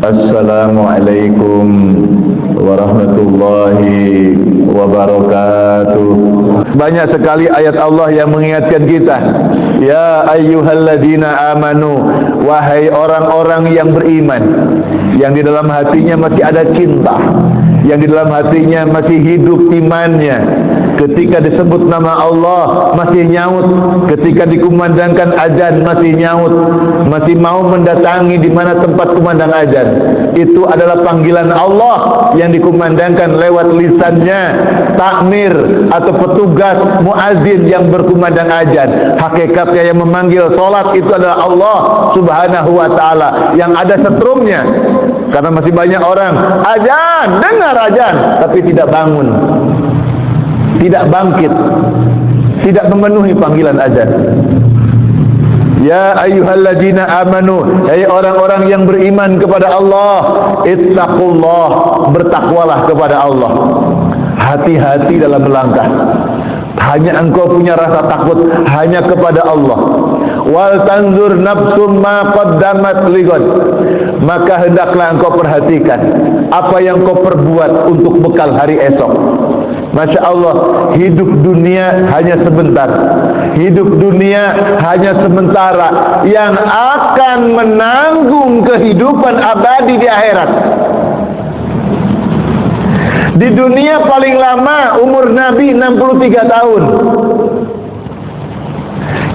Assalamualaikum warahmatullahi wabarakatuh. Banyak sekali ayat Allah yang mengingatkan kita. Ya ayyuhalladzina amanu, wahai orang-orang yang beriman, yang di dalam hatinya masih ada cinta, yang di dalam hatinya masih hidup imannya. Ketika disebut nama Allah masih nyaut, ketika dikumandangkan azan masih nyaut, masih mau mendatangi di mana tempat kumandang azan. Itu adalah panggilan Allah yang dikumandangkan lewat lisannya takmir atau petugas muazin yang berkumandang azan. Hakikatnya yang memanggil salat itu adalah Allah Subhanahu wa taala, yang ada setrumnya. Karena masih banyak orang azan, dengar azan tapi tidak bangun, tidak bangkit, tidak memenuhi panggilan azan. Ya ayyuhalladzina amanu, hai orang-orang yang beriman kepada Allah, ittaqullah, bertakwalah kepada Allah. Hati-hati dalam melangkah. Hanya engkau punya rasa takut hanya kepada Allah. Wal tanzur nafsum ma qaddamat lighad, maka hendaklah engkau perhatikan apa yang kau perbuat untuk bekal hari esok. Masya Allah, hidup dunia hanya sebentar, hidup dunia hanya sementara, yang akan menanggung kehidupan abadi di akhirat. Di dunia paling lama umur Nabi 63 tahun.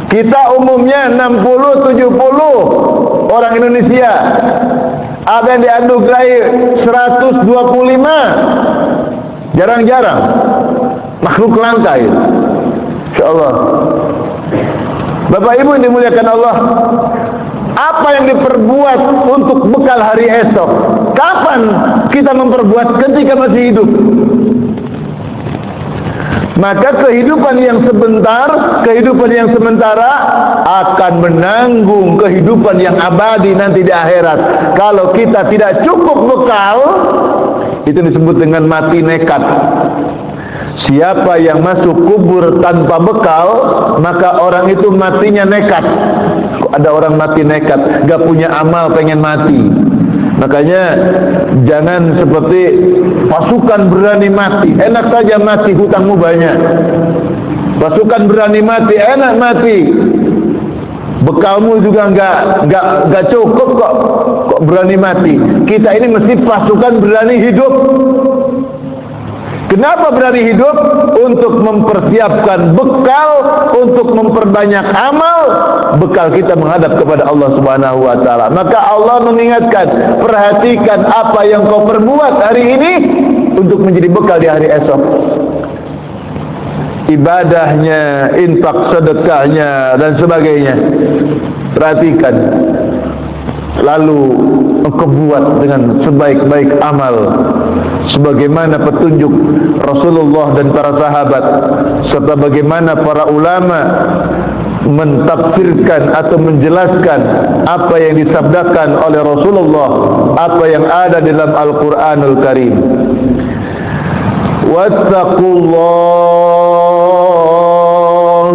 Kita umumnya 60-70 orang Indonesia. Ada yang dianugerahi 125. Jarang-jarang, makhluk langka itu. Insyaallah. Bapak Ibu yang dimuliakan Allah, apa yang diperbuat untuk bekal hari esok? Kapan kita memperbuat? Ketika masih hidup. Maka kehidupan yang sebentar, kehidupan yang sementara akan menanggung kehidupan yang abadi nanti di akhirat. Kalau kita tidak cukup bekal, itu disebut dengan mati nekat. Siapa yang masuk kubur tanpa bekal, maka orang itu matinya nekat. Ada orang mati nekat, gak punya amal, pengen mati. Makanya jangan seperti pasukan berani mati. Enak saja mati, hutangmu banyak. Pasukan berani mati, enak mati, bekalmu juga nggak cukup kok berani mati. Kita ini mesti pasukan berani hidup. Kenapa berani hidup? Untuk mempersiapkan bekal, untuk memperbanyak amal, bekal kita menghadap kepada Allah Subhanahu wa taala. Maka Allah mengingatkan, perhatikan apa yang kau perbuat hari ini untuk menjadi bekal di hari esok. Ibadahnya, infak sedekahnya dan sebagainya. Perhatikan. Lalu engkau buat dengan sebaik-baik amal sebagaimana petunjuk Rasulullah dan para sahabat, serta bagaimana para ulama mentafsirkan atau menjelaskan apa yang disabdakan oleh Rasulullah, apa yang ada dalam Al-Qur'anul Karim. Wattaqullah,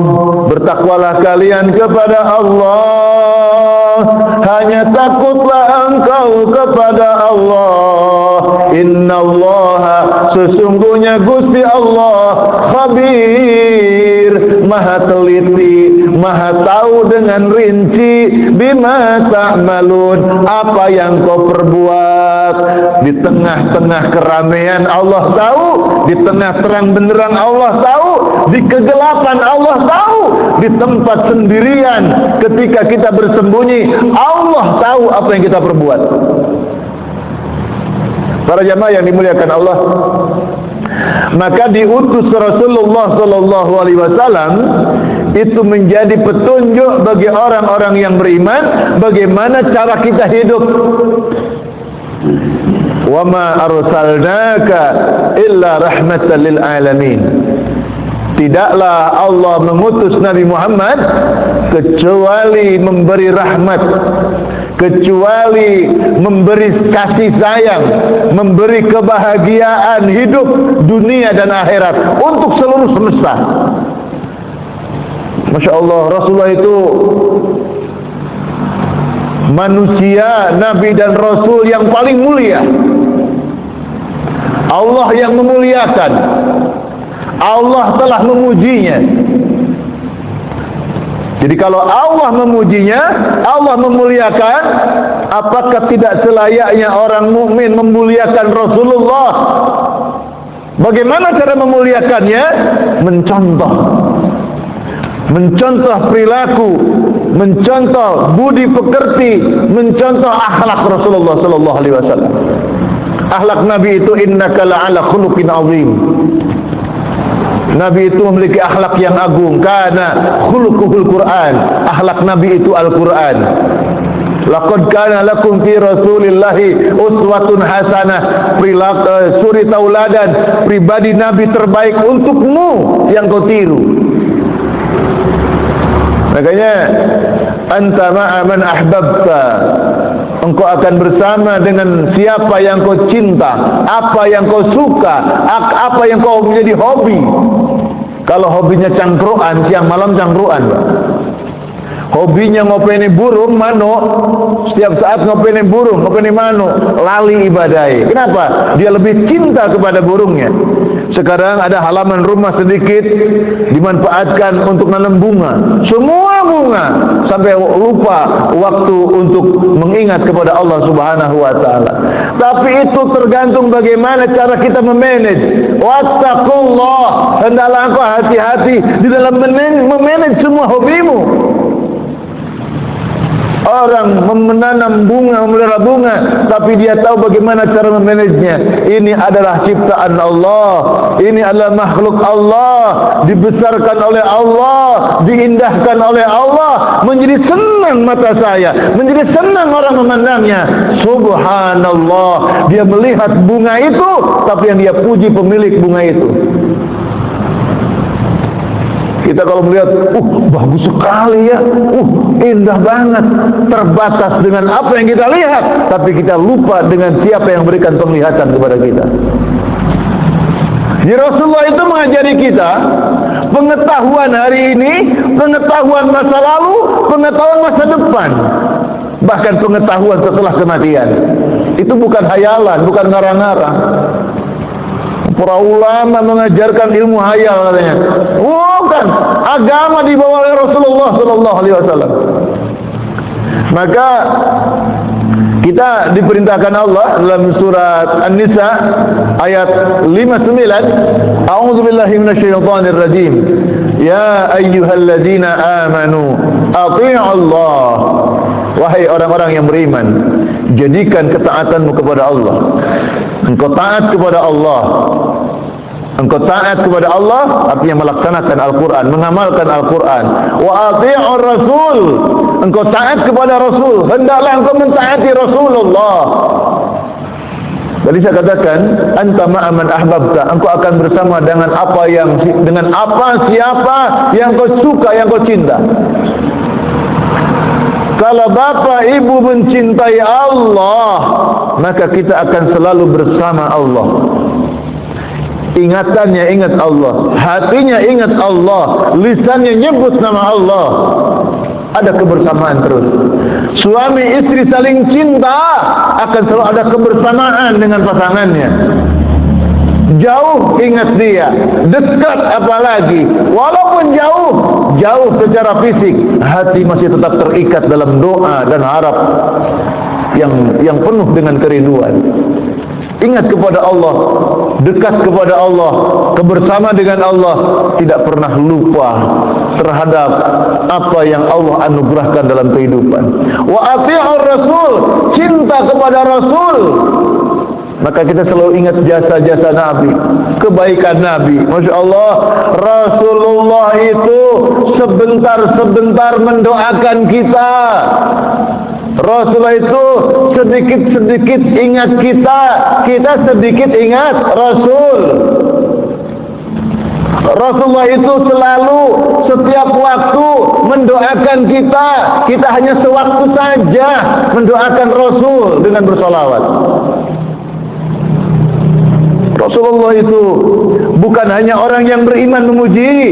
bertakwalah kalian kepada Allah, hanya takutlah engkau kepada Allah. Innallaha, sesungguhnya Gusti Allah, khabir, maha teliti, maha tahu dengan rinci, bima ta'malun, apa yang kau perbuat. Di tengah-tengah keramaian Allah tahu, di tengah terang benderang Allah tahu, di kegelapan Allah tahu, di tempat sendirian ketika kita bersembunyi Allah tahu apa yang kita perbuat. Para jamaah yang dimuliakan Allah, maka diutus Rasulullah sallallahu alaihi wasallam itu menjadi petunjuk bagi orang-orang yang beriman bagaimana cara kita hidup. Wa ma arsalnaka illa rahmatan lil alamin. Tidaklah Allah mengutus Nabi Muhammad kecuali memberi rahmat, kecuali memberi kasih sayang, memberi kebahagiaan hidup dunia dan akhirat untuk seluruh semesta. Masya Allah, Rasulullah itu manusia, nabi dan rasul yang paling mulia. Allah yang memuliakan, Allah telah memujinya. Jadi kalau Allah memujinya, Allah memuliakan, apakah tidak selayaknya orang mukmin memuliakan Rasulullah? Bagaimana cara memuliakannya? Mencontoh perilaku, mencontoh budi pekerti, mencontoh akhlak Rasulullah sallallahu alaihi wasallam. Akhlak Nabi itu innaka la'ala khuluqin azim. Nabi itu memiliki akhlak yang agung. Kana khuluquhul Quran. Akhlak Nabi itu Al-Quran. Laqad kana lakum fi Rasulillahi uswatun hasanah. Suri tauladan pribadi Nabi terbaik untukmu yang kau tiru. Makanya anta ma'a man ahbabta. Engkau akan bersama dengan siapa yang kau cinta, apa yang kau suka, apa yang kau menjadi hobi. Kalau hobinya cangkruan, siang malam cangkruan, hobinya ngopeni burung, manuk, setiap saat ngopeni burung, ngopeni manuk, lali ibadai. Kenapa? Dia lebih cinta kepada burungnya. Sekarang ada halaman rumah sedikit dimanfaatkan untuk nanam bunga, semua bunga, sampai lupa waktu untuk mengingat kepada Allah Subhanahu wa taala. Tapi itu tergantung bagaimana cara kita memanage. Wattaqullah, hendaklah engkau hati-hati di dalam memanage semua hobimu. Orang menanam bunga, memelihara bunga, tapi dia tahu bagaimana cara memanagenya. Ini adalah ciptaan Allah, ini adalah makhluk Allah, dibesarkan oleh Allah, diindahkan oleh Allah, menjadi senang mata saya, menjadi senang orang memandangnya. Subhanallah, dia melihat bunga itu, tapi yang dia puji pemilik bunga itu. Kita kalau melihat, bagus sekali ya, indah banget, terbatas dengan apa yang kita lihat, tapi kita lupa dengan siapa yang berikan penglihatan kepada kita. Jadi Rasulullah itu mengajari kita pengetahuan hari ini, pengetahuan masa lalu, pengetahuan masa depan, bahkan pengetahuan setelah kematian. Itu bukan hayalan, bukan ngarang-ngarang. Para ulama mengajarkan ilmu hayal katanya. Bukan, agama dibawa oleh Rasulullah sallallahu alaihi wasallam. Maka kita diperintahkan Allah dalam surat An-Nisa ayat 59, A'udzubillahi minasyaitonir rajim. Ya ayyuhalladzina amanu athi'u Allah. Wahai orang-orang yang beriman, jadikan ketaatanmu kepada Allah. Engkau taat kepada Allah. Engkau taat kepada Allah artinya melaksanakan Al-Quran, mengamalkan Al-Quran. Wa athi'ur Rasul. Engkau taat kepada Rasul, hendaklah engkau mentaati Rasulullah. Jadi saya katakan, anta ma'a man ahbabta. Engkau akan bersama dengan siapa yang kau suka, yang kau cinta. Kalau bapak ibu mencintai Allah, maka kita akan selalu bersama Allah. Ingatannya ingat Allah, hatinya ingat Allah, lisannya nyebut nama Allah. Ada kebersamaan terus. Suami istri saling cinta, akan selalu ada kebersamaan dengan pasangannya. Jauh ingat dia, dekat apalagi. Walaupun jauh secara fisik, hati masih tetap terikat dalam doa dan harap yang penuh dengan kerinduan. Ingat kepada Allah, dekat kepada Allah, kebersama dengan Allah, tidak pernah lupa terhadap apa yang Allah anugerahkan dalam kehidupan. Wa athi'ur Rasul, cinta kepada Rasul. Maka kita selalu ingat jasa-jasa Nabi, kebaikan Nabi. Masya Allah, Rasulullah itu sebentar-sebentar mendoakan kita. Rasulullah itu sedikit-sedikit ingat kita, kita sedikit ingat Rasul. Rasulullah itu selalu setiap waktu mendoakan kita. Kita hanya sewaktu saja mendoakan Rasul dengan bersolawat. Rasulullah itu bukan hanya orang yang beriman memuji,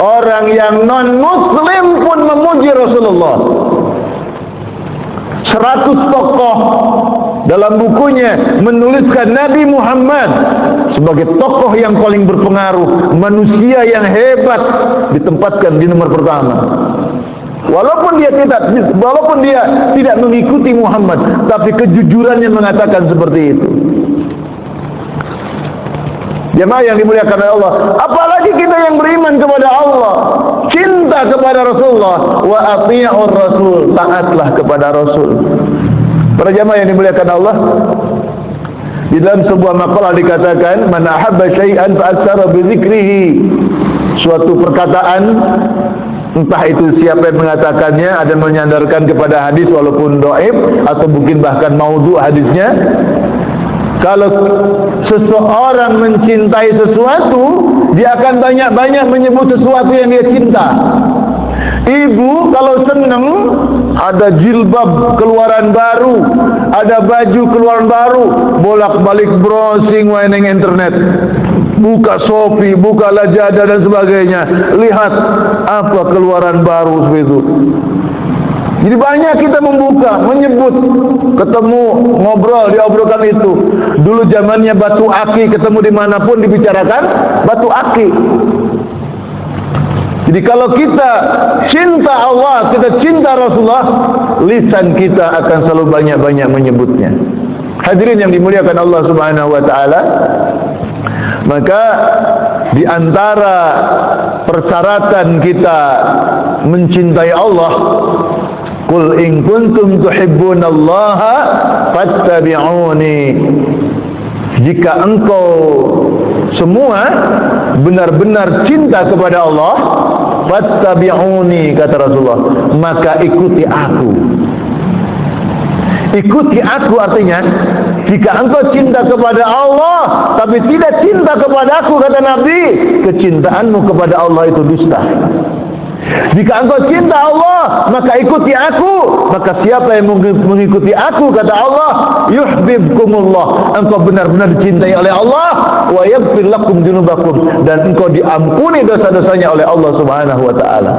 orang yang non-muslim pun memuji Rasulullah. 100 tokoh dalam bukunya menuliskan Nabi Muhammad sebagai tokoh yang paling berpengaruh, manusia yang hebat, ditempatkan di nomor pertama. Walaupun dia tidak mengikuti Muhammad, tapi kejujurannya mengatakan seperti itu. Jemaah yang dimuliakan oleh Allah, apalagi kita yang beriman kepada Allah, cinta kepada Rasulullah, wa athi'ur rasul, taatlah kepada Rasul. Para jemaah yang dimuliakan Allah, di dalam sebuah maqalah dikatakan, man ahabba syai'an fa aktsara bi dzikrihi. Suatu perkataan, entah itu siapa yang mengatakannya, ada menyandarkan kepada hadis walaupun dhaif atau mungkin bahkan maudhu hadisnya. Kalau seseorang mencintai sesuatu, dia akan banyak-banyak menyebut sesuatu yang dia cinta. Ibu kalau senang, ada jilbab keluaran baru, ada baju keluaran baru, bolak-balik browsing wining internet, buka Shopee, buka Lazada dan sebagainya, lihat apa keluaran baru seperti itu. Jadi banyak kita membuka, menyebut, ketemu, ngobrol, diobrolkan itu. Dulu zamannya batu aki, ketemu dimanapun dibicarakan batu aki. Jadi kalau kita cinta Allah, kita cinta Rasulullah, lisan kita akan selalu banyak-banyak menyebutnya. Hadirin yang dimuliakan Allah Subhanahu wa taala, maka di antara persyaratan kita mencintai Allah, qul in kuntum tuhibbunallaha fattabi'uni. Jika engkau semua benar-benar cinta kepada Allah, fattabi'uni, kata Rasulullah, maka ikuti aku. Ikuti aku artinya, jika engkau cinta kepada Allah tapi tidak cinta kepada aku, kata Nabi, kecintaanmu kepada Allah itu dusta. Jika engkau cinta Allah, maka ikuti aku. Maka siapa yang mengikuti aku, kata Allah, yuhibbukumullah, engkau benar-benar dicintai oleh Allah, wa yaghfir lakum dzunubakum, dan engkau diampuni dosa-dosanya oleh Allah Subhanahu wa taala.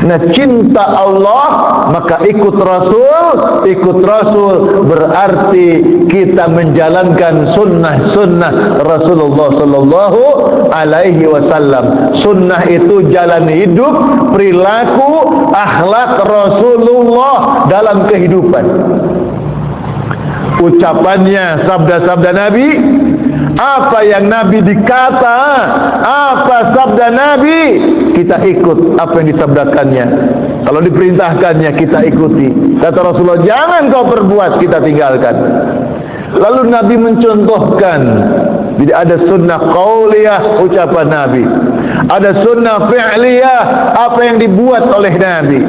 Nah, cinta Allah maka ikut Rasul. Ikut Rasul berarti kita menjalankan sunnah-sunnah Rasulullah sallallahu alaihi wasallam. Sunnah itu jalan hidup, perilaku, akhlak Rasulullah dalam kehidupan. Ucapannya, sabda-sabda Nabi, apa yang Nabi dikata, apa sabda Nabi, kita ikut apa yang disabdakannya. Kalau diperintahkannya kita ikuti. Kata Rasulullah, jangan kau perbuat, kita tinggalkan. Lalu Nabi mencontohkan. Jadi ada sunnah qauliyah, ucapan Nabi, ada sunnah fi'liyah, apa yang dibuat oleh Nabi.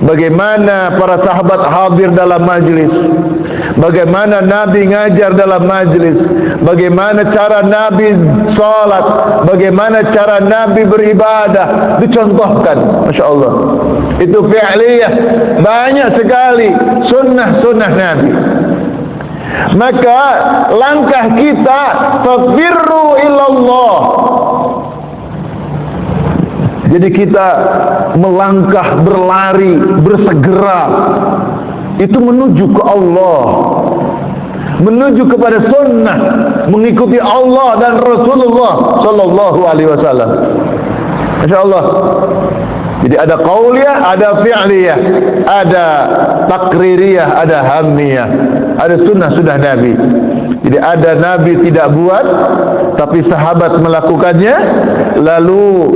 Bagaimana para sahabat hadir dalam majlis, bagaimana Nabi ngajar dalam majlis, bagaimana cara Nabi salat, bagaimana cara Nabi beribadah, dicontohkan. Masya Allah, itu fi'liyah, banyak sekali sunnah-sunnah Nabi. Maka langkah kita, fafirru ilallah. Jadi kita melangkah, berlari, bersegera, itu menuju ke Allah, menuju kepada sunnah, mengikuti Allah dan Rasulullah sallallahu alaihi wasallam. Masya Allah. Jadi ada qauliyah, ada fi'liyah, ada takririyah, ada hamiyah, ada sunnah-sunnah Nabi. Jadi ada Nabi tidak buat, tapi sahabat melakukannya, lalu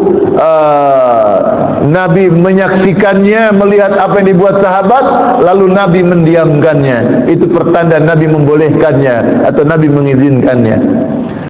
Nabi menyaksikannya, melihat apa yang dibuat sahabat, lalu Nabi mendiamkannya. Itu pertanda Nabi membolehkannya atau Nabi mengizinkannya.